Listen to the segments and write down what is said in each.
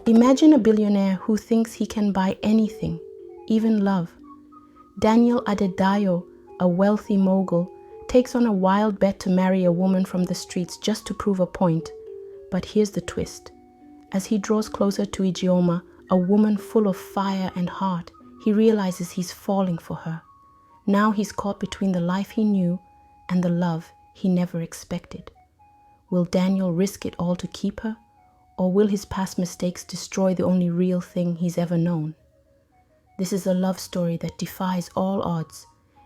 Imagine a billionaire who thinks he can buy anything, even love. Daniel Adedayo, a wealthy mogul, takes on a wild bet to marry a woman from the streets just to prove a point. But here's the twist. As he draws closer to Ijeoma, a woman full of fire and heart, he realizes he's falling for her. Now he's caught between the life he knew and the love he never expected. Will Daniel risk it all to keep her? Or will his past mistakes destroy the only real thing he's ever known? This is a love story that defies all odds,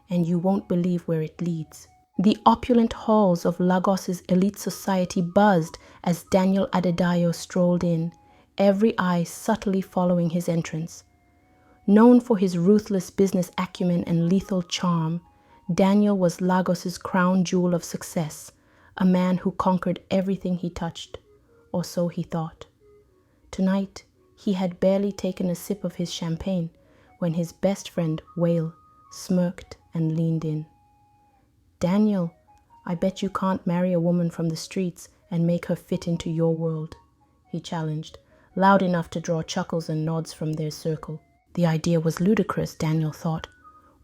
and you won't believe where it leads. The opulent halls of Lagos's elite society buzzed as Daniel Adedayo strolled in, every eye subtly following his entrance. Known for his ruthless business acumen and lethal charm, Daniel was Lagos's crown jewel of success, a man who conquered everything he touched, or so he thought. Tonight, he had barely taken a sip of his champagne when his best friend, Whale, smirked and leaned in. "Daniel, I bet you can't marry a woman from the streets and make her fit into your world," he challenged, loud enough to draw chuckles and nods from their circle. The idea was ludicrous, Daniel thought.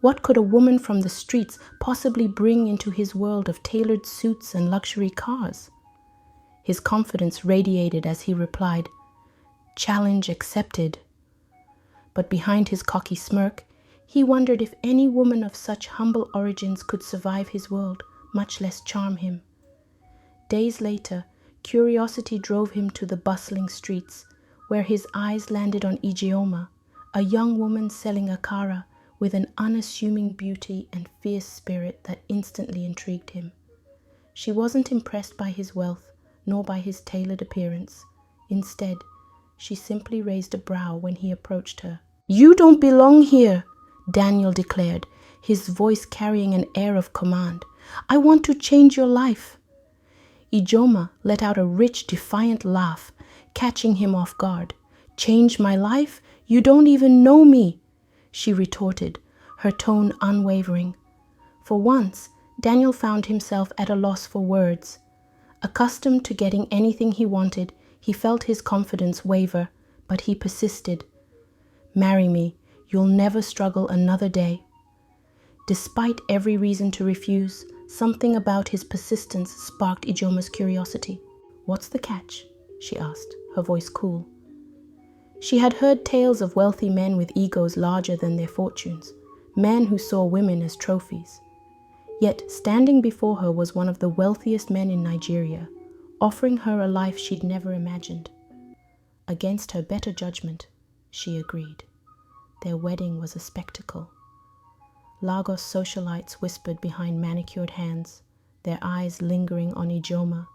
What could a woman from the streets possibly bring into his world of tailored suits and luxury cars? His confidence radiated as he replied, "Challenge accepted." But behind his cocky smirk, he wondered if any woman of such humble origins could survive his world, much less charm him. Days later, curiosity drove him to the bustling streets, where his eyes landed on Ijeoma, a young woman selling akara with an unassuming beauty and fierce spirit that instantly intrigued him. She wasn't impressed by his wealth, nor by his tailored appearance. Instead, she simply raised a brow when he approached her. "You don't belong here," Daniel declared, his voice carrying an air of command. "I want to change your life." Ijeoma let out a rich, defiant laugh, catching him off guard. "Change my life? You don't even know me," she retorted, her tone unwavering. For once, Daniel found himself at a loss for words. Accustomed to getting anything he wanted, he felt his confidence waver, but he persisted. "Marry me. You'll never struggle another day." Despite every reason to refuse, something about his persistence sparked Ijeoma's curiosity. "What's the catch?" she asked, her voice cool. She had heard tales of wealthy men with egos larger than their fortunes, men who saw women as trophies. Yet standing before her was one of the wealthiest men in Nigeria, offering her a life she'd never imagined. Against her better judgment, she agreed. Their wedding was a spectacle. Lagos socialites whispered behind manicured hands, their eyes lingering on Ijeoma,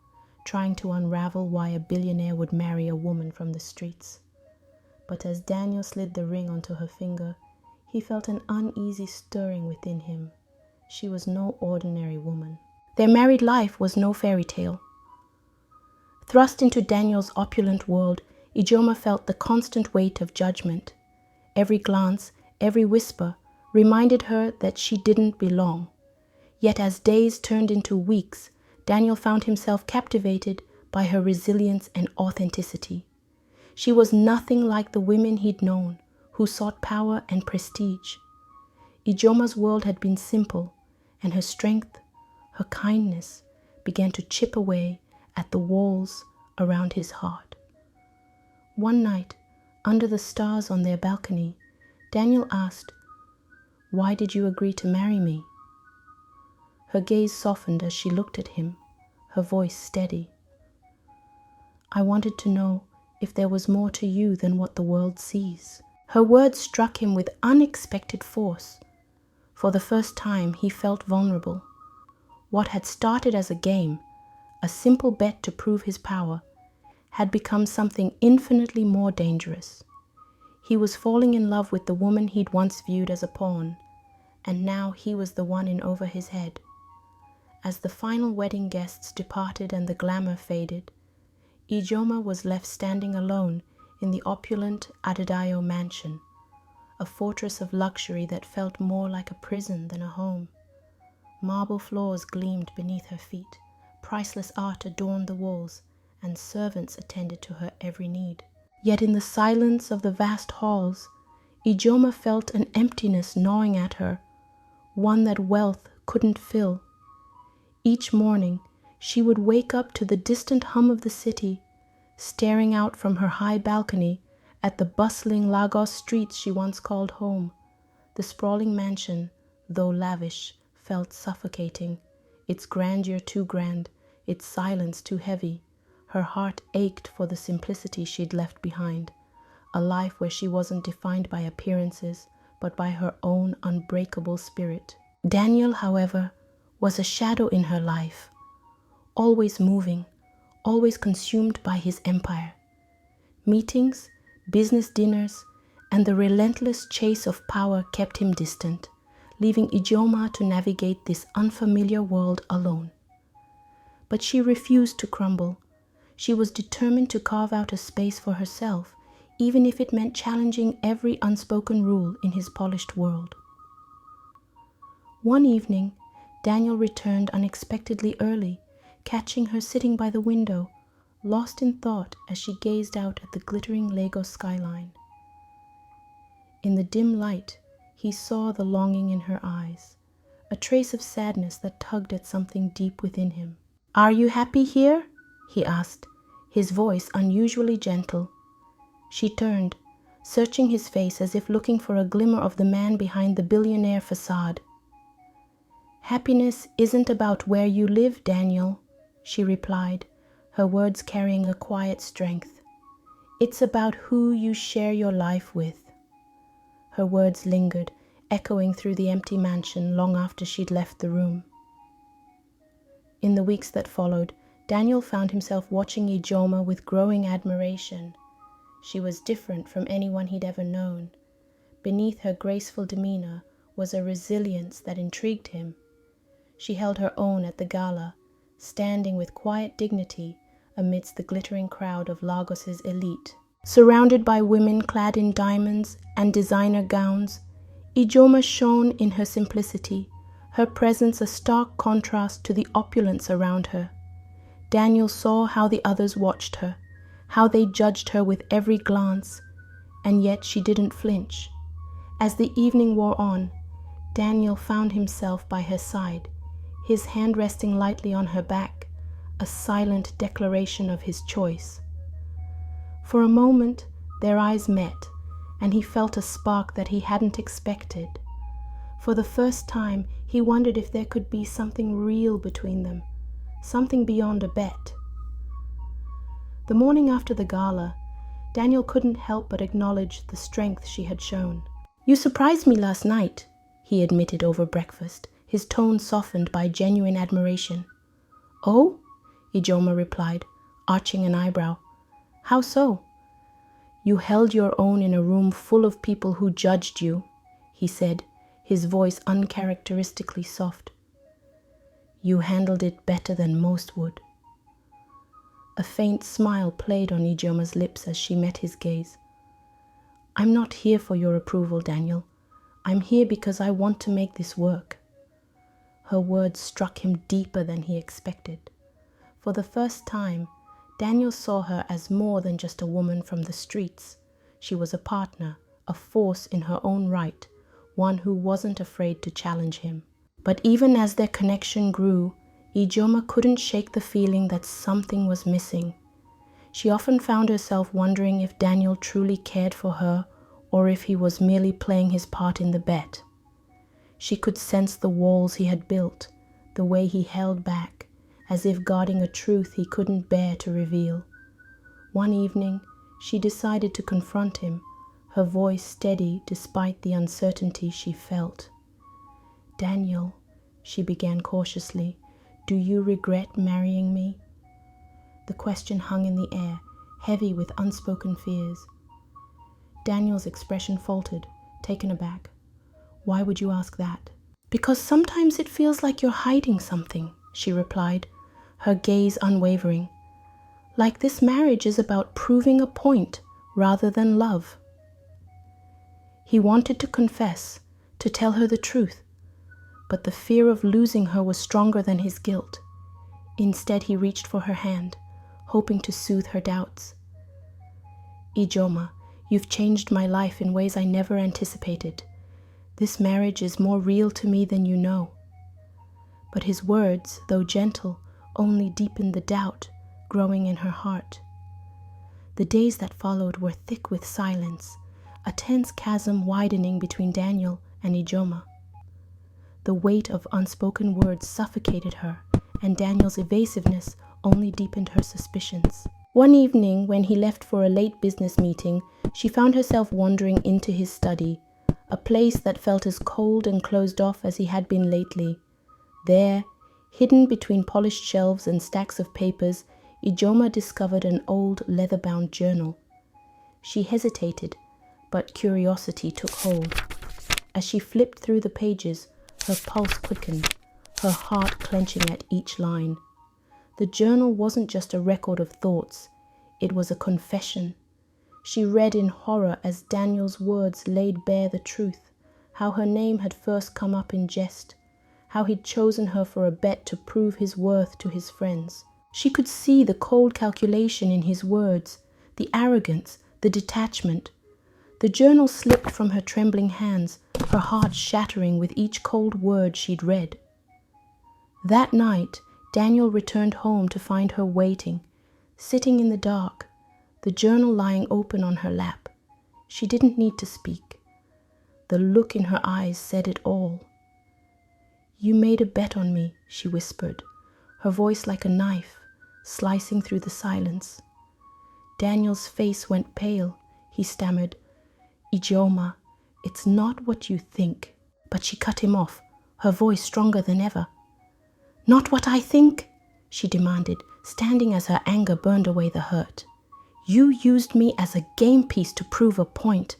trying to unravel why a billionaire would marry a woman from the streets. But as Daniel slid the ring onto her finger, he felt an uneasy stirring within him. She was no ordinary woman. Their married life was no fairy tale. Thrust into Daniel's opulent world, Ijeoma felt the constant weight of judgment. Every glance, every whisper, reminded her that she didn't belong. Yet as days turned into weeks, Daniel found himself captivated by her resilience and authenticity. She was nothing like the women he'd known, who sought power and prestige. Ijeoma's world had been simple, and her strength, her kindness, began to chip away at the walls around his heart. One night, under the stars on their balcony, Daniel asked, "Why did you agree to marry me?" Her gaze softened as she looked at him, her voice steady. "I wanted to know if there was more to you than what the world sees." Her words struck him with unexpected force. For the first time, he felt vulnerable. What had started as a game, a simple bet to prove his power, had become something infinitely more dangerous. He was falling in love with the woman he'd once viewed as a pawn, and now he was the one in over his head. As the final wedding guests departed and the glamour faded, Ijeoma was left standing alone in the opulent Adedayo mansion, a fortress of luxury that felt more like a prison than a home. Marble floors gleamed beneath her feet, priceless art adorned the walls, and servants attended to her every need. Yet in the silence of the vast halls, Ijoma felt an emptiness gnawing at her, one that wealth couldn't fill. Each morning, she would wake up to the distant hum of the city, staring out from her high balcony at the bustling Lagos streets she once called home. The sprawling mansion, though lavish, felt suffocating, its grandeur too grand, its silence too heavy. Her heart ached for the simplicity she'd left behind, a life where she wasn't defined by appearances, but by her own unbreakable spirit. Daniel, however, was a shadow in her life, always moving, always consumed by his empire. Meetings, business dinners, and the relentless chase of power kept him distant, leaving Ijoma to navigate this unfamiliar world alone. But she refused to crumble. She was determined to carve out a space for herself, even if it meant challenging every unspoken rule in his polished world. One evening, Daniel returned unexpectedly early, catching her sitting by the window, lost in thought as she gazed out at the glittering Lagos skyline. In the dim light, he saw the longing in her eyes, a trace of sadness that tugged at something deep within him. "Are you happy here?" he asked, his voice unusually gentle. She turned, searching his face as if looking for a glimmer of the man behind the billionaire facade. "Happiness isn't about where you live, Daniel," she replied, her words carrying a quiet strength. "It's about who you share your life with." Her words lingered, echoing through the empty mansion long after she'd left the room. In the weeks that followed, Daniel found himself watching Ijoma with growing admiration. She was different from anyone he'd ever known. Beneath her graceful demeanor was a resilience that intrigued him. She held her own at the gala, standing with quiet dignity amidst the glittering crowd of Lagos's elite. Surrounded by women clad in diamonds and designer gowns, Ijoma shone in her simplicity, her presence a stark contrast to the opulence around her. Daniel saw how the others watched her, how they judged her with every glance, and yet she didn't flinch. As the evening wore on, Daniel found himself by her side, his hand resting lightly on her back, a silent declaration of his choice. For a moment, their eyes met, and he felt a spark that he hadn't expected. For the first time, he wondered if there could be something real between them, something beyond a bet. The morning after the gala, Daniel couldn't help but acknowledge the strength she had shown. "You surprised me last night," he admitted over breakfast, his tone softened by genuine admiration. "Oh?" Ijoma replied, arching an eyebrow. "How so?" "You held your own in a room full of people who judged you," he said, his voice uncharacteristically soft. "You handled it better than most would." A faint smile played on Ijoma's lips as she met his gaze. "I'm not here for your approval, Daniel. I'm here because I want to make this work." Her words struck him deeper than he expected. For the first time, Daniel saw her as more than just a woman from the streets. She was a partner, a force in her own right, one who wasn't afraid to challenge him. But even as their connection grew, Ijoma couldn't shake the feeling that something was missing. She often found herself wondering if Daniel truly cared for her or if he was merely playing his part in the bet. She could sense the walls he had built, the way he held back, as if guarding a truth he couldn't bear to reveal. One evening, she decided to confront him, her voice steady despite the uncertainty she felt. "Daniel," she began cautiously, "do you regret marrying me?" The question hung in the air, heavy with unspoken fears. Daniel's expression faltered, taken aback. "Why would you ask that?" "Because sometimes it feels like you're hiding something," she replied, her gaze unwavering. "Like this marriage is about proving a point rather than love." He wanted to confess, to tell her the truth, but the fear of losing her was stronger than his guilt. Instead, he reached for her hand, hoping to soothe her doubts. Ijoma, you've changed my life in ways I never anticipated. This marriage is more real to me than you know." But his words, though gentle, only deepened the doubt growing in her heart. The days that followed were thick with silence, a tense chasm widening between Daniel and Ijoma. The weight of unspoken words suffocated her, and Daniel's evasiveness only deepened her suspicions. One evening, when he left for a late business meeting, she found herself wandering into his study, a place that felt as cold and closed off as he had been lately. There, hidden between polished shelves and stacks of papers, Ijoma discovered an old leather-bound journal. She hesitated, but curiosity took hold. As she flipped through the pages, her pulse quickened, her heart clenching at each line. The journal wasn't just a record of thoughts, it was a confession. She read in horror as Daniel's words laid bare the truth, how her name had first come up in jest, how he'd chosen her for a bet to prove his worth to his friends. She could see the cold calculation in his words, the arrogance, the detachment. The journal slipped from her trembling hands, her heart shattering with each cold word she'd read. That night, Daniel returned home to find her waiting, sitting in the dark, the journal lying open on her lap. She didn't need to speak. The look in her eyes said it all. "You made a bet on me," she whispered, her voice like a knife, slicing through the silence. Daniel's face went pale. He stammered, "Ijoma, it's not what you think." But she cut him off, her voice stronger than ever. "Not what I think?" she demanded, standing as her anger burned away the hurt. "You used me as a game piece to prove a point.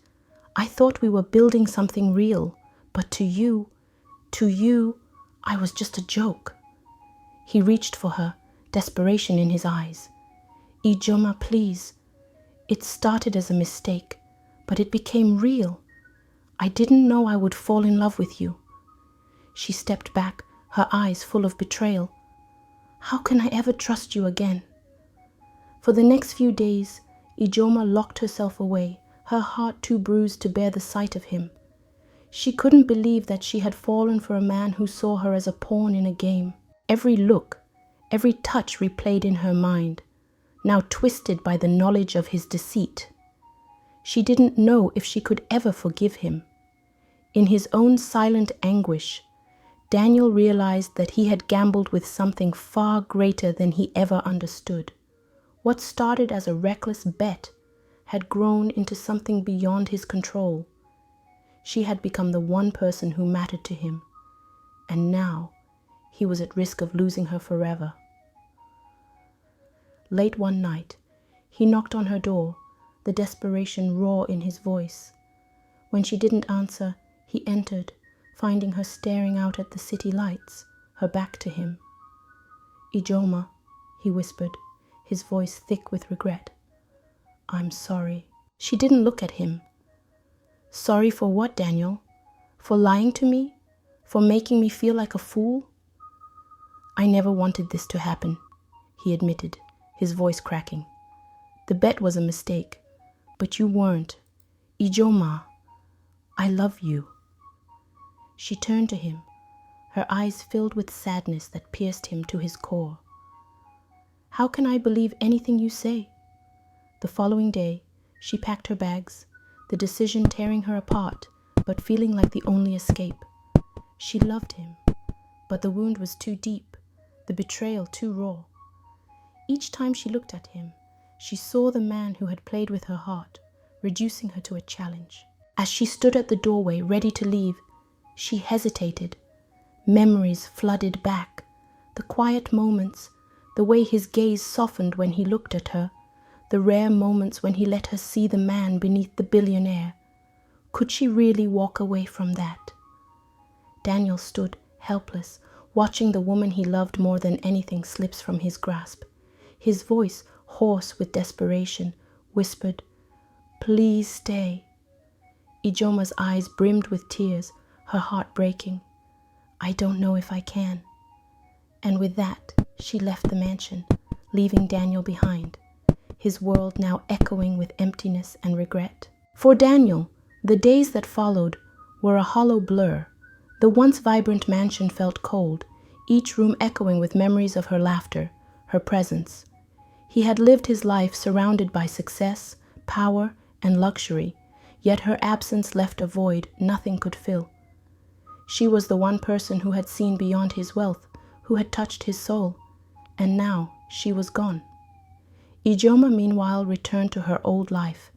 I thought we were building something real, but to you, I was just a joke." He reached for her, desperation in his eyes. "Ijoma, please. It started as a mistake, but it became real. I didn't know I would fall in love with you." She stepped back, her eyes full of betrayal. "How can I ever trust you again?" For the next few days, Ijoma locked herself away, her heart too bruised to bear the sight of him. She couldn't believe that she had fallen for a man who saw her as a pawn in a game. Every look, every touch replayed in her mind, now twisted by the knowledge of his deceit. She didn't know if she could ever forgive him. In his own silent anguish, Daniel realized that he had gambled with something far greater than he ever understood. What started as a reckless bet had grown into something beyond his control. She had become the one person who mattered to him, and now he was at risk of losing her forever. Late one night, he knocked on her door, the desperation raw in his voice. When she didn't answer, he entered, finding her staring out at the city lights, her back to him. "Ijoma," he whispered, his voice thick with regret. "I'm sorry." She didn't look at him. "Sorry for what, Daniel? For lying to me? For making me feel like a fool?" "I never wanted this to happen," he admitted, his voice cracking. "The bet was a mistake, but you weren't. Ijoma, I love you." She turned to him, her eyes filled with sadness that pierced him to his core. "How can I believe anything you say?" The following day, she packed her bags, the decision tearing her apart, but feeling like the only escape. She loved him, but the wound was too deep, the betrayal too raw. Each time she looked at him, she saw the man who had played with her heart, reducing her to a challenge. As she stood at the doorway, ready to leave, she hesitated. Memories flooded back, the quiet moments, the way his gaze softened when he looked at her, the rare moments when he let her see the man beneath the billionaire. Could she really walk away from that? Daniel stood, helpless, watching the woman he loved more than anything slips from his grasp. His voice, hoarse with desperation, whispered, "Please stay." Ijoma's eyes brimmed with tears, her heart breaking. "I don't know if I can." And with that, she left the mansion, leaving Daniel behind. his world now echoing with emptiness and regret. For Daniel, the days that followed were a hollow blur. The once vibrant mansion felt cold, each room echoing with memories of her laughter, her presence. He had lived his life surrounded by success, power, and luxury, yet her absence left a void nothing could fill. She was the one person who had seen beyond his wealth, who had touched his soul, and now she was gone. Ijoma, meanwhile, returned to her old life,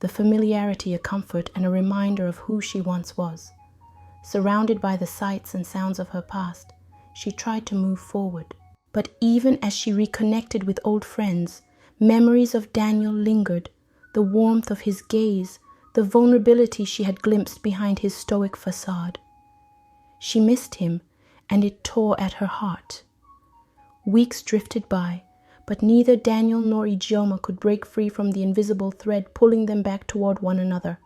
the familiarity a comfort and a reminder of who she once was. Surrounded by the sights and sounds of her past, she tried to move forward. But even as she reconnected with old friends, memories of Daniel lingered, the warmth of his gaze, the vulnerability she had glimpsed behind his stoic facade. She missed him, and it tore at her heart. Weeks drifted by, but neither Daniel nor Ijoma could break free from the invisible thread pulling them back toward one another.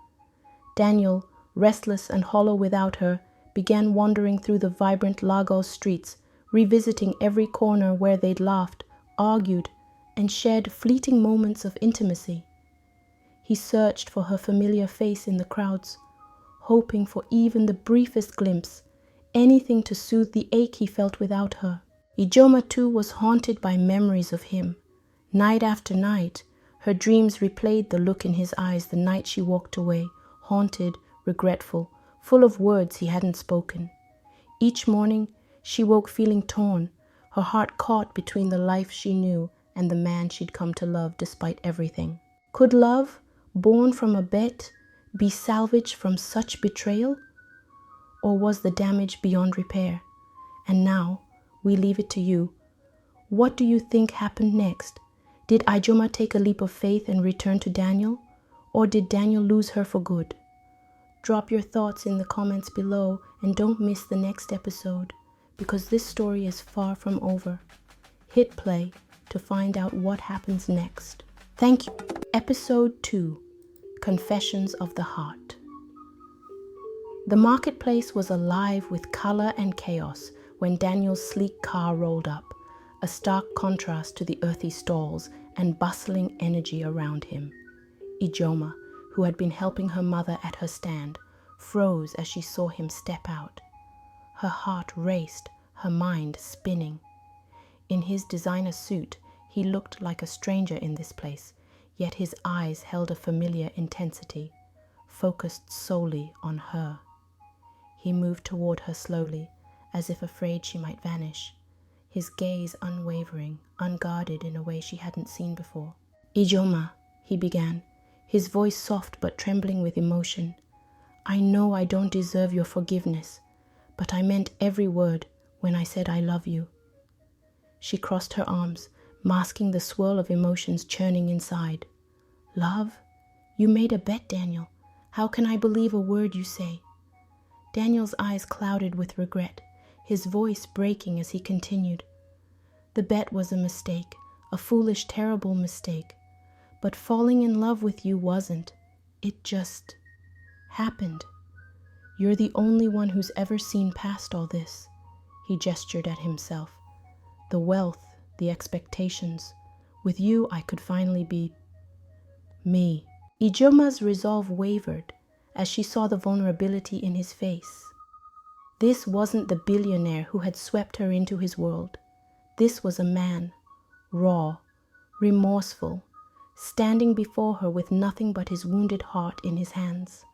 Daniel, restless and hollow without her, began wandering through the vibrant Lagos streets, revisiting every corner where they'd laughed, argued, and shared fleeting moments of intimacy. He searched for her familiar face in the crowds, hoping for even the briefest glimpse, anything to soothe the ache he felt without her. Ijoma too was haunted by memories of him. Night after night, her dreams replayed the look in his eyes the night she walked away, haunted, regretful, full of words he hadn't spoken. Each morning, she woke feeling torn, her heart caught between the life she knew and the man she'd come to love despite everything. Could love, born from a bet, be salvaged from such betrayal? Or was the damage beyond repair? And now, we leave it to you. What do you think happened next? Did Ijoma take a leap of faith and return to Daniel? Or did Daniel lose her for good? Drop your thoughts in the comments below and don't miss the next episode, because this story is far from over. Hit play to find out what happens next. Thank you. Episode 2, Confessions of the Heart. The marketplace was alive with color and chaos when Daniel's sleek car rolled up, a stark contrast to the earthy stalls and bustling energy around him. Ijoma, who had been helping her mother at her stand, froze as she saw him step out. Her heart raced, her mind spinning. In his designer suit, he looked like a stranger in this place, yet his eyes held a familiar intensity, focused solely on her. He moved toward her slowly, as if afraid she might vanish, his gaze unwavering, unguarded in a way she hadn't seen before. "Ijoma," he began, his voice soft but trembling with emotion. "I know I don't deserve your forgiveness, but I meant every word when I said I love you." She crossed her arms, masking the swirl of emotions churning inside. "Love? You made a bet, Daniel. How can I believe a word you say?" Daniel's eyes clouded with regret, his voice breaking as he continued. "The bet was a mistake, a foolish, terrible mistake. But falling in love with you wasn't. It just happened. You're the only one who's ever seen past all this." He gestured at himself. "The wealth, the expectations. With you, I could finally be me." Ijoma's resolve wavered as she saw the vulnerability in his face. This wasn't the billionaire who had swept her into his world. This was a man, raw, remorseful, standing before her with nothing but his wounded heart in his hands.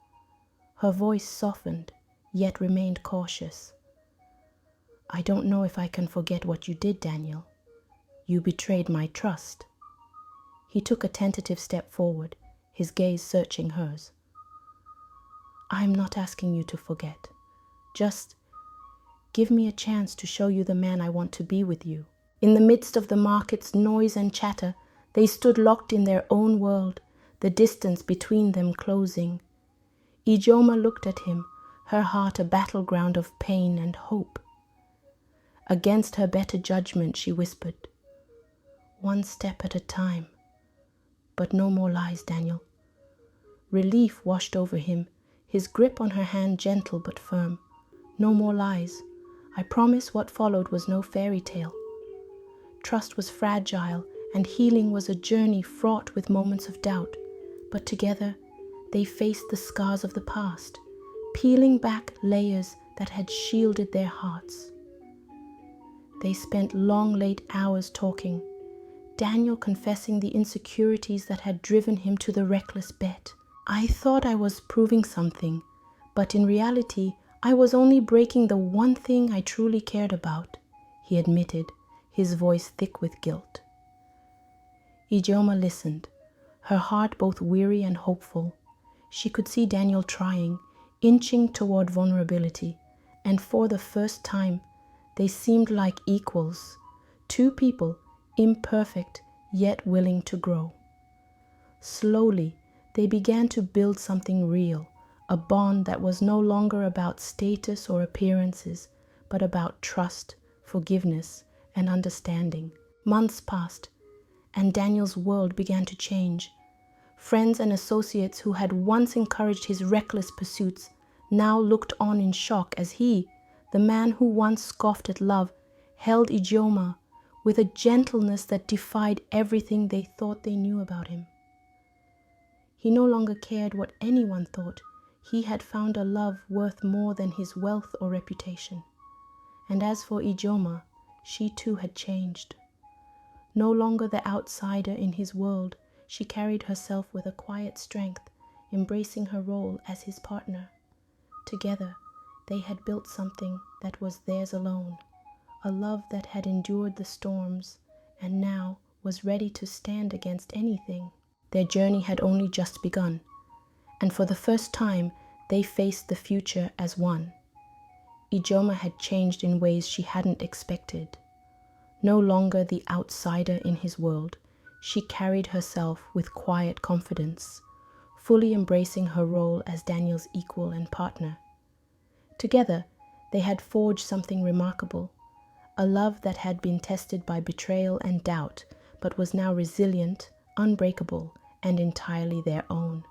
Her voice softened, yet remained cautious. "I don't know if I can forget what you did, Daniel. You betrayed my trust." He took a tentative step forward, his gaze searching hers. "I'm not asking you to forget. Just give me a chance to show you the man I want to be with you." In the midst of the market's noise and chatter, they stood locked in their own world, the distance between them closing. Ijoma looked at him, her heart a battleground of pain and hope. Against her better judgment, she whispered, "One step at a time. But no more lies, Daniel." Relief washed over him, his grip on her hand gentle but firm. "No more lies. I promise what followed was no fairy tale." Trust was fragile, and healing was a journey fraught with moments of doubt. But together, they faced the scars of the past, peeling back layers that had shielded their hearts. They spent long, late hours talking, Daniel confessing the insecurities that had driven him to the reckless bet. "I thought I was proving something, but in reality, I was only breaking the one thing I truly cared about," he admitted, his voice thick with guilt. Ijeoma listened, her heart both weary and hopeful. She could see Daniel trying, inching toward vulnerability, and for the first time, they seemed like equals, two people, imperfect yet willing to grow. Slowly, they began to build something real, a bond that was no longer about status or appearances, but about trust, forgiveness, and understanding. Months passed, and Daniel's world began to change. Friends and associates who had once encouraged his reckless pursuits now looked on in shock as he, the man who once scoffed at love, held Ijeoma with a gentleness that defied everything they thought they knew about him. He no longer cared what anyone thought. He had found a love worth more than his wealth or reputation. And as for Ijeoma, she too had changed. No longer the outsider in his world, she carried herself with a quiet strength, embracing her role as his partner. Together, they had built something that was theirs alone, a love that had endured the storms and now was ready to stand against anything. Their journey had only just begun, and for the first time, they faced the future as one. Ijeoma had changed in ways she hadn't expected. No longer the outsider in his world, she carried herself with quiet confidence, fully embracing her role as Daniel's equal and partner. Together, they had forged something remarkable, a love that had been tested by betrayal and doubt, but was now resilient, unbreakable, and entirely their own.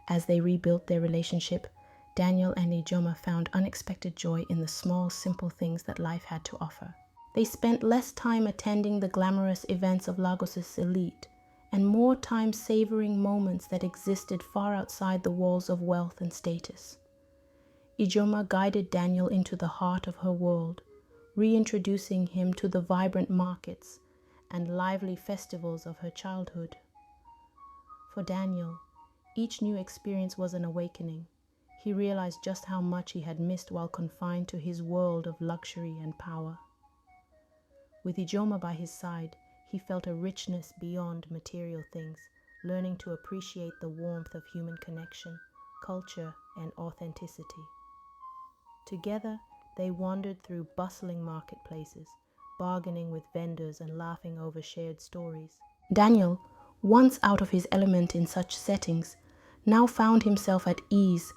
As they rebuilt their relationship, Daniel and Ijeoma found unexpected joy in the small, simple things that life had to offer. They spent less time attending the glamorous events of Lagos's elite, and more time savoring moments that existed far outside the walls of wealth and status. Ijeoma guided Daniel into the heart of her world, reintroducing him to the vibrant markets and lively festivals of her childhood. For Daniel, each new experience was an awakening. He realized just how much he had missed while confined to his world of luxury and power. With Ijeoma by his side, he felt a richness beyond material things, learning to appreciate the warmth of human connection, culture, and authenticity. Together, they wandered through bustling marketplaces, bargaining with vendors and laughing over shared stories. Daniel, once out of his element in such settings, now found himself at ease,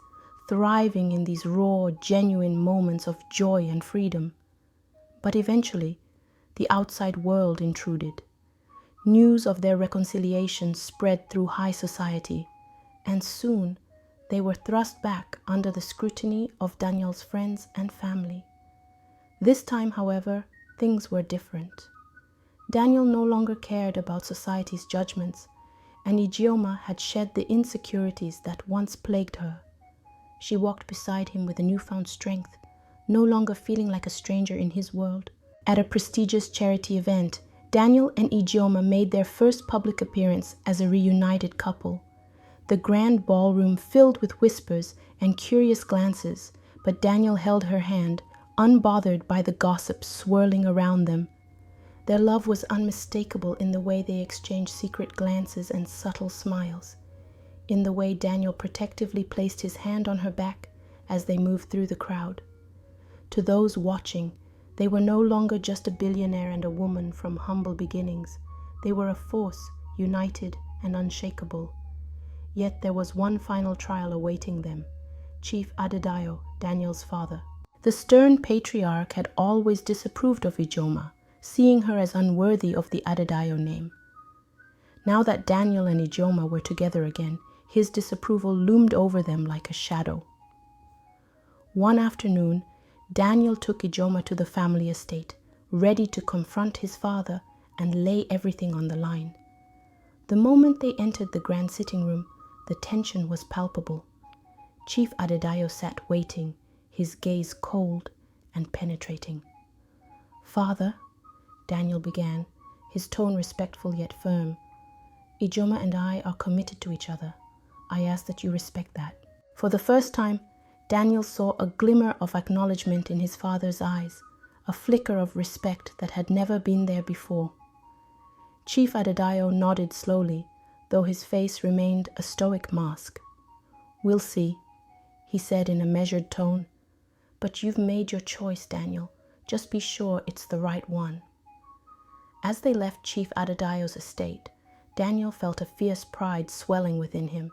thriving in these raw, genuine moments of joy and freedom. But eventually, the outside world intruded. News of their reconciliation spread through high society, and soon they were thrust back under the scrutiny of Daniel's friends and family. This time, however, things were different. Daniel no longer cared about society's judgments, and Ijeoma had shed the insecurities that once plagued her. She walked beside him with a newfound strength, no longer feeling like a stranger in his world. At a prestigious charity event, Daniel and Ijeoma made their first public appearance as a reunited couple. The grand ballroom filled with whispers and curious glances, but Daniel held her hand, unbothered by the gossip swirling around them. Their love was unmistakable in the way they exchanged secret glances and subtle smiles, in the way Daniel protectively placed his hand on her back as they moved through the crowd. To those watching, they were no longer just a billionaire and a woman from humble beginnings. They were a force, united and unshakable. Yet there was one final trial awaiting them: Chief Adedayo, Daniel's father. The stern patriarch had always disapproved of Ijeoma, seeing her as unworthy of the Adedayo name. Now that Daniel and Ijeoma were together again, his disapproval loomed over them like a shadow. One afternoon, Daniel took Ijeoma to the family estate, ready to confront his father and lay everything on the line. The moment they entered the grand sitting room, the tension was palpable. Chief Adedayo sat waiting, his gaze cold and penetrating. "Father," Daniel began, his tone respectful yet firm, "Ijoma and I are committed to each other. I ask that you respect that." For the first time, Daniel saw a glimmer of acknowledgement in his father's eyes, a flicker of respect that had never been there before. Chief Adedayo nodded slowly, though his face remained a stoic mask. "We'll see," he said in a measured tone. "But you've made your choice, Daniel. Just be sure it's the right one." As they left Chief Adedayo's estate, Daniel felt a fierce pride swelling within him.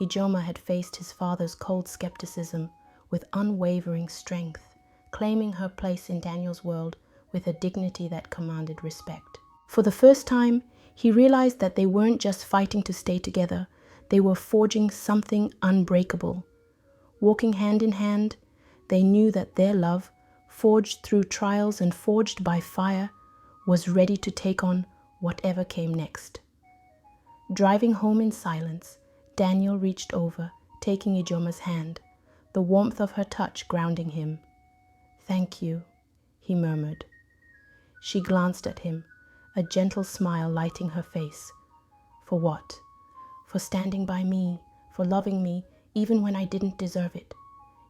Ijoma had faced his father's cold skepticism with unwavering strength, claiming her place in Daniel's world with a dignity that commanded respect. For the first time, he realized that they weren't just fighting to stay together, they were forging something unbreakable. Walking hand in hand, they knew that their love, forged through trials and forged by fire, was ready to take on whatever came next. Driving home in silence, Daniel reached over, taking Ijoma's hand, the warmth of her touch grounding him. "Thank you," he murmured. She glanced at him, a gentle smile lighting her face. "For what?" "For standing by me, for loving me even when I didn't deserve it."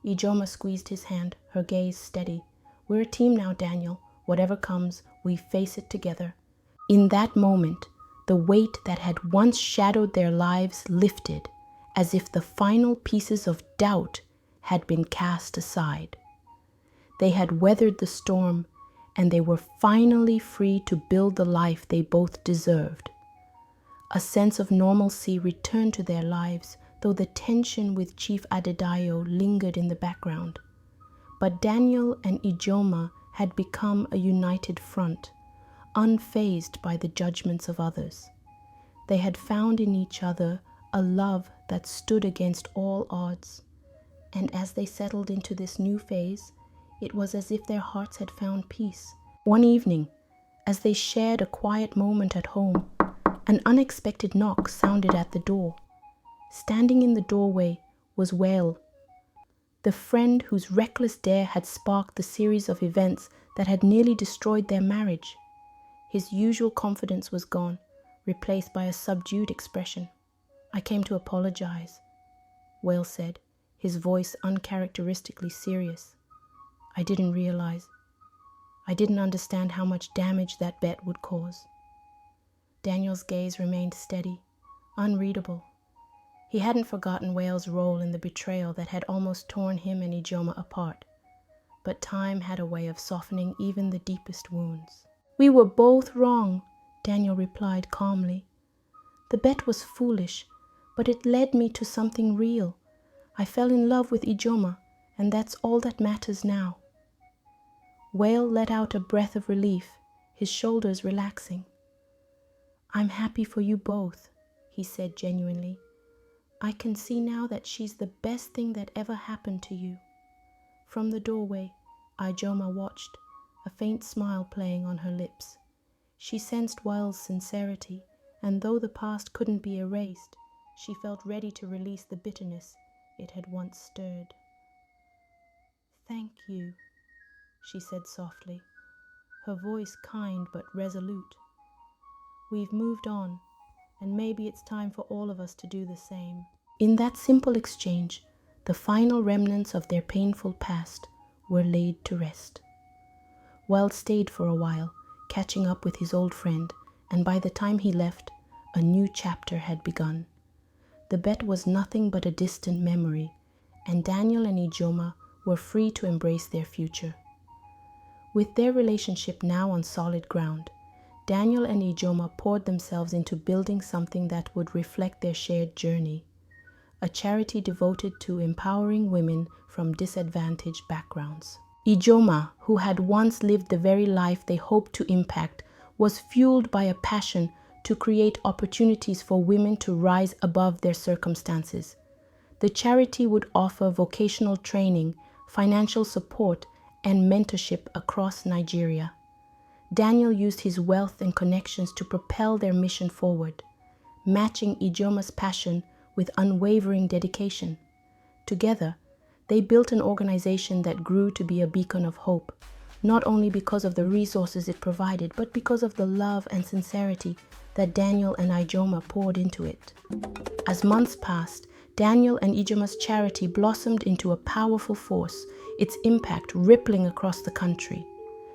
Ijoma squeezed his hand, her gaze steady. "We're a team now, Daniel. Whatever comes, we face it together." In that moment, the weight that had once shadowed their lives lifted, as if the final pieces of doubt had been cast aside. They had weathered the storm, and they were finally free to build the life they both deserved. A sense of normalcy returned to their lives, though the tension with Chief Adedayo lingered in the background. But Daniel and Ijoma had become a united front, unfazed by the judgments of others. They had found in each other a love that stood against all odds. And as they settled into this new phase, it was as if their hearts had found peace. One evening, as they shared a quiet moment at home, an unexpected knock sounded at the door. Standing in the doorway was Wael, the friend whose reckless dare had sparked the series of events that had nearly destroyed their marriage. His usual confidence was gone, replaced by a subdued expression. "I came to apologize," Wael said, his voice uncharacteristically serious. "I didn't realize. I didn't understand how much damage that bet would cause." Daniel's gaze remained steady, unreadable. He hadn't forgotten Wael's role in the betrayal that had almost torn him and Ijoma apart. But time had a way of softening even the deepest wounds. "We were both wrong," Daniel replied calmly. "The bet was foolish, but it led me to something real. I fell in love with Ijoma, and that's all that matters now." Wael let out a breath of relief, his shoulders relaxing. "I'm happy for you both," he said genuinely. "I can see now that she's the best thing that ever happened to you." From the doorway, Ijoma watched, a faint smile playing on her lips. She sensed Wael's sincerity, and though the past couldn't be erased, she felt ready to release the bitterness it had once stirred. "Thank you," she said softly, her voice kind but resolute. "We've moved on, and maybe it's time for all of us to do the same." In that simple exchange, the final remnants of their painful past were laid to rest. Wael stayed for a while, catching up with his old friend, and by the time he left, a new chapter had begun. The bet was nothing but a distant memory, and Daniel and Ijoma were free to embrace their future. With their relationship now on solid ground, Daniel and Ijoma poured themselves into building something that would reflect their shared journey, a charity devoted to empowering women from disadvantaged backgrounds. Ijoma, who had once lived the very life they hoped to impact, was fueled by a passion to create opportunities for women to rise above their circumstances. The charity would offer vocational training, financial support, and mentorship across Nigeria. Daniel used his wealth and connections to propel their mission forward, matching Ijeoma's passion with unwavering dedication. Together, they built an organization that grew to be a beacon of hope, not only because of the resources it provided, but because of the love and sincerity that Daniel and Ijeoma poured into it. As months passed, Daniel and Ijeoma's charity blossomed into a powerful force, its impact rippling across the country.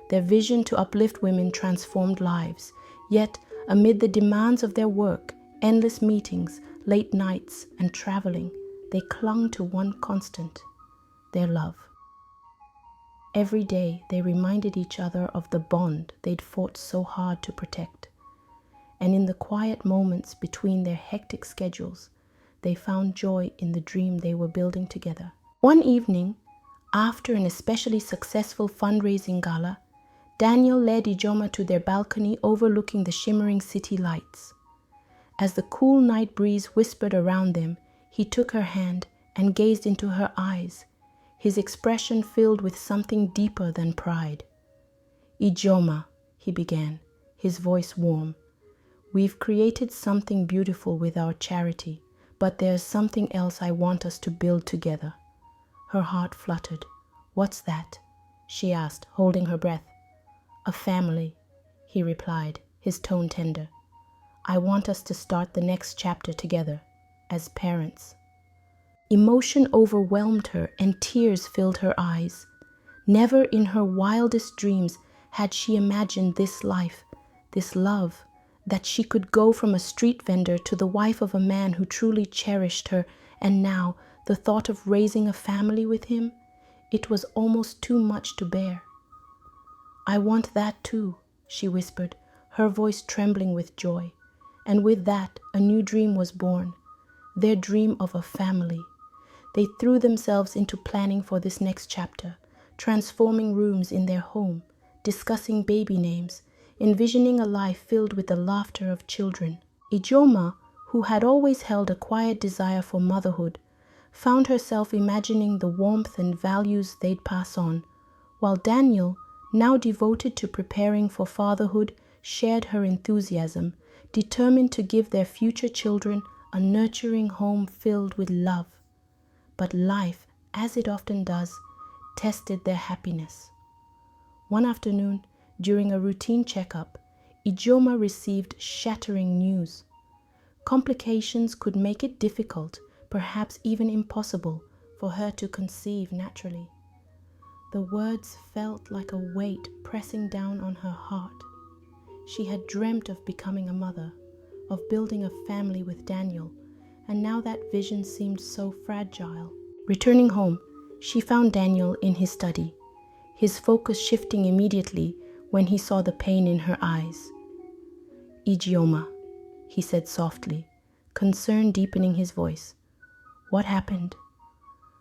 Their vision to uplift women transformed lives, yet amid the demands of their work, endless meetings, late nights, and traveling, they clung to one constant: their love. Every day they reminded each other of the bond they'd fought so hard to protect. And in the quiet moments between their hectic schedules, they found joy in the dream they were building together. One evening, after an especially successful fundraising gala, Daniel led Ijeoma to their balcony overlooking the shimmering city lights. As the cool night breeze whispered around them, he took her hand and gazed into her eyes, his expression filled with something deeper than pride. "Ijeoma," he began, his voice warm, "we've created something beautiful with our charity, but there's something else I want us to build together." Her heart fluttered. "What's that?" she asked, holding her breath. "A family," he replied, his tone tender. "I want us to start the next chapter together, as parents." Emotion overwhelmed her and tears filled her eyes. Never in her wildest dreams had she imagined this life, this love, that she could go from a street vendor to the wife of a man who truly cherished her, and now the thought of raising a family with him, it was almost too much to bear. "I want that too," she whispered, her voice trembling with joy. And with that, a new dream was born, their dream of a family. They threw themselves into planning for this next chapter, transforming rooms in their home, discussing baby names, envisioning a life filled with the laughter of children. Ijeoma, who had always held a quiet desire for motherhood, found herself imagining the warmth and values they'd pass on, while Daniel, now devoted to preparing for fatherhood, shared her enthusiasm, determined to give their future children a nurturing home filled with love. But life, as it often does, tested their happiness. One afternoon, during a routine checkup, Ijeoma received shattering news. Complications could make it difficult, perhaps even impossible, for her to conceive naturally. The words felt like a weight pressing down on her heart. She had dreamt of becoming a mother, of building a family with Daniel, and now that vision seemed so fragile. Returning home, she found Daniel in his study, his focus shifting immediately when he saw the pain in her eyes. "Ijeoma," he said softly, concern deepening his voice. "What happened?"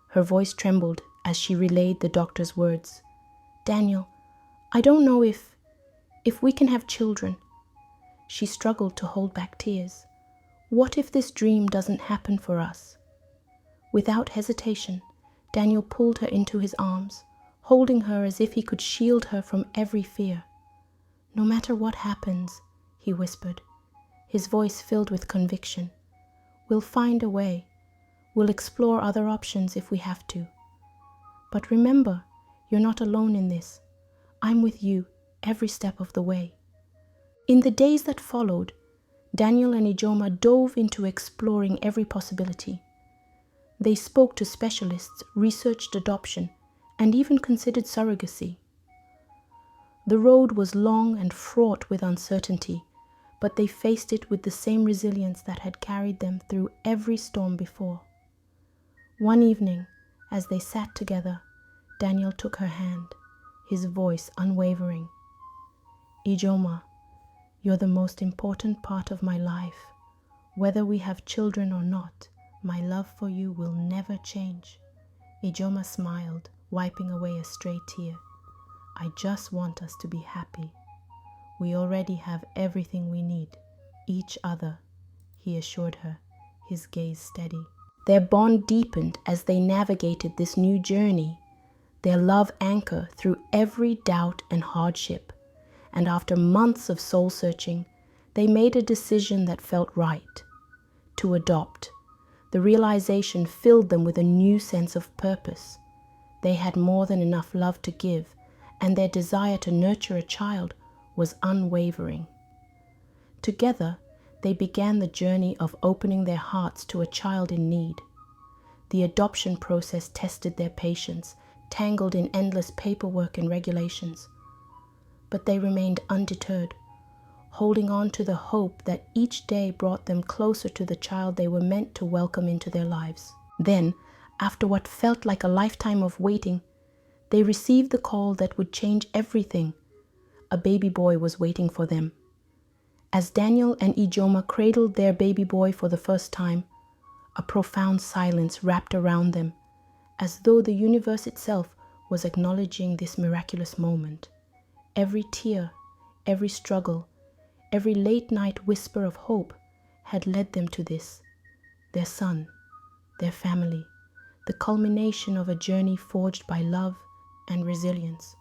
Her voice trembled as she relayed the doctor's words. "Daniel, I don't know if we can have children." She struggled to hold back tears. "What if this dream doesn't happen for us?" Without hesitation, Daniel pulled her into his arms, holding her as if he could shield her from every fear. "No matter what happens," he whispered, his voice filled with conviction, "we'll find a way. We'll explore other options if we have to. But remember, you're not alone in this. I'm with you every step of the way." In the days that followed, Daniel and Ijeoma dove into exploring every possibility. They spoke to specialists, researched adoption, and even considered surrogacy. The road was long and fraught with uncertainty, but they faced it with the same resilience that had carried them through every storm before. One evening, as they sat together, Daniel took her hand, his voice unwavering. "Ijeoma, you're the most important part of my life. Whether we have children or not, my love for you will never change." Ijeoma smiled, wiping away a stray tear. "I just want us to be happy. We already have everything we need, each other," he assured her, his gaze steady. Their bond deepened as they navigated this new journey, their love anchor through every doubt and hardship. and after months of soul-searching, they made a decision that felt right: to adopt. The realization filled them with a new sense of purpose. They had more than enough love to give, and their desire to nurture a child was unwavering. Together, they began the journey of opening their hearts to a child in need. The adoption process tested their patience, tangled in endless paperwork and regulations. But they remained undeterred, holding on to the hope that each day brought them closer to the child they were meant to welcome into their lives. Then, after what felt like a lifetime of waiting, they received the call that would change everything. A baby boy was waiting for them. As Daniel and Ijoma cradled their baby boy for the first time, a profound silence wrapped around them, as though the universe itself was acknowledging this miraculous moment. Every tear, every struggle, every late-night whisper of hope had led them to this: their son, their family, the culmination of a journey forged by love and resilience.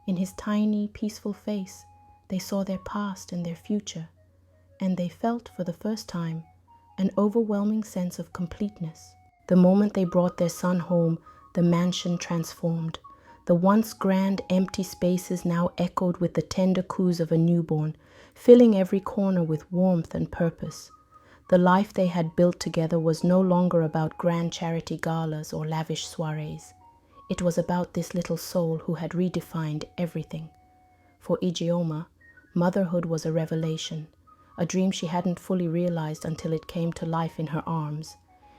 In his tiny, peaceful face, they saw their past and their future, and they felt for the first time an overwhelming sense of completeness. The moment they brought their son home, the mansion transformed. The once grand, empty spaces now echoed with the tender coos of a newborn, filling every corner with warmth and purpose. The life they had built together was no longer about grand charity galas or lavish soirees. It was about this little soul who had redefined everything. For Ijeoma, motherhood was a revelation, a dream she hadn't fully realized until it came to life in her arms.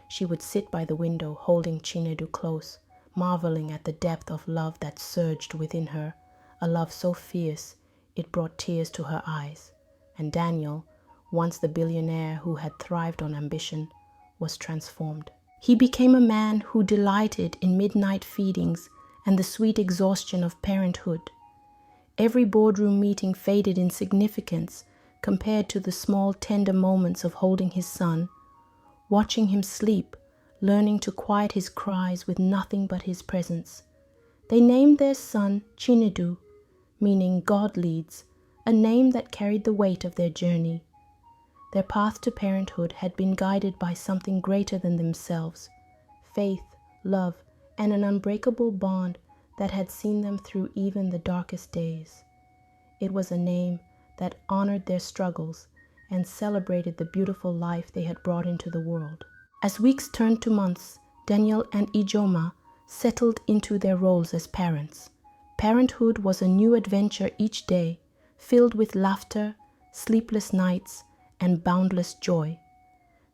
She would sit by the window, holding Chinedu close, marveling at the depth of love that surged within her, a love so fierce it brought tears to her eyes. And Daniel, once the billionaire who had thrived on ambition, was transformed. He became a man who delighted in midnight feedings and the sweet exhaustion of parenthood. Every boardroom meeting faded in significance compared to the small, tender moments of holding his son, watching him sleep, learning to quiet his cries with nothing but his presence. They named their son Chinedu, meaning God leads, a name that carried the weight of their journey. Their path to parenthood had been guided by something greater than themselves: faith, love, and an unbreakable bond that had seen them through even the darkest days. It was a name that honored their struggles and celebrated the beautiful life they had brought into the world. As weeks turned to months, Daniel and Ijoma settled into their roles as parents. Parenthood was a new adventure each day, filled with laughter, sleepless nights, and boundless joy.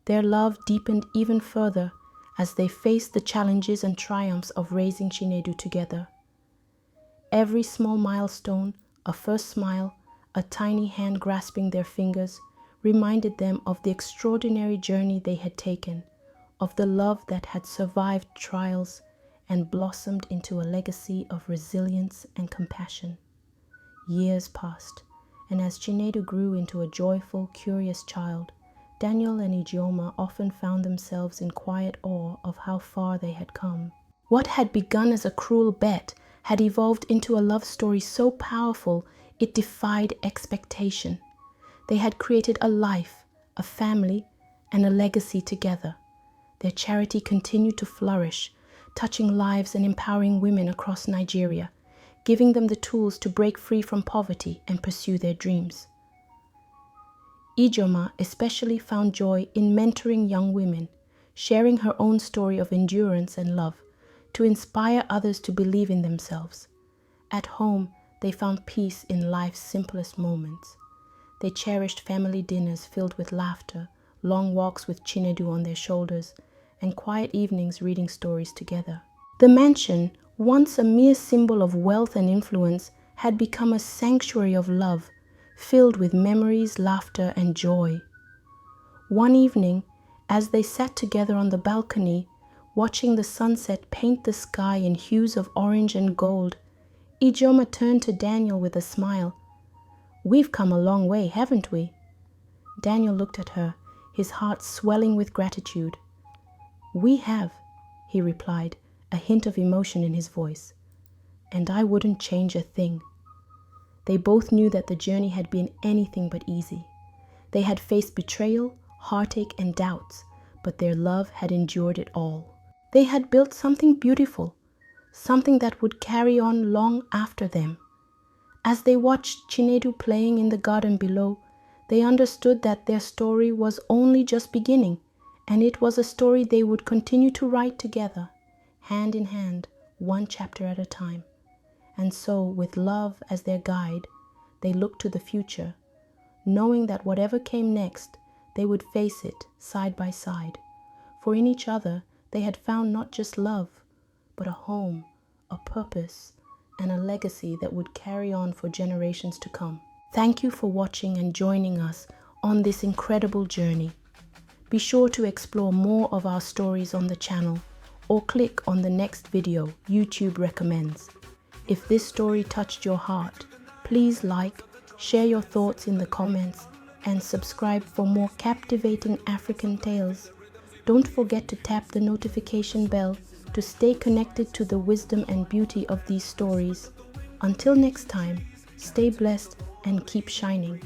Their love deepened even further as they faced the challenges and triumphs of raising Chinedu together. Every small milestone, a first smile, a tiny hand grasping their fingers, reminded them of the extraordinary journey they had taken, of the love that had survived trials and blossomed into a legacy of resilience and compassion. Years passed, and as Chinedu grew into a joyful, curious child, Daniel and Ijoma often found themselves in quiet awe of how far they had come. What had begun as a cruel bet had evolved into a love story so powerful it defied expectation. They had created a life, a family, and a legacy together. Their charity continued to flourish, touching lives and empowering women across Nigeria, giving them the tools to break free from poverty and pursue their dreams. Ijoma especially found joy in mentoring young women, sharing her own story of endurance and love to inspire others to believe in themselves. At home, they found peace in life's simplest moments. They cherished family dinners filled with laughter, long walks with Chinedu on their shoulders, and quiet evenings reading stories together. The mansion, once a mere symbol of wealth and influence, had become a sanctuary of love, filled with memories, laughter, and joy. One evening, as they sat together on the balcony, watching the sunset paint the sky in hues of orange and gold, Ijoma turned to Daniel with a smile. "We've come a long way, haven't we?" Daniel looked at her, his heart swelling with gratitude. "We have," he replied, a hint of emotion in his voice. "And I wouldn't change a thing." They both knew that the journey had been anything but easy. They had faced betrayal, heartache, and doubts, but their love had endured it all. They had built something beautiful, something that would carry on long after them. As they watched Chinedu playing in the garden below, they understood that their story was only just beginning, and it was a story they would continue to write together, hand in hand, one chapter at a time. And so, with love as their guide, they looked to the future, knowing that whatever came next, they would face it side by side. For in each other, they had found not just love, but a home, a purpose, and a legacy that would carry on for generations to come. Thank you for watching and joining us on this incredible journey. Be sure to explore more of our stories on the channel or click on the next video YouTube recommends. If this story touched your heart, please like, share your thoughts in the comments, and subscribe for more captivating African tales. Don't forget to tap the notification bell to stay connected to the wisdom and beauty of these stories. Until next time, stay blessed and keep shining.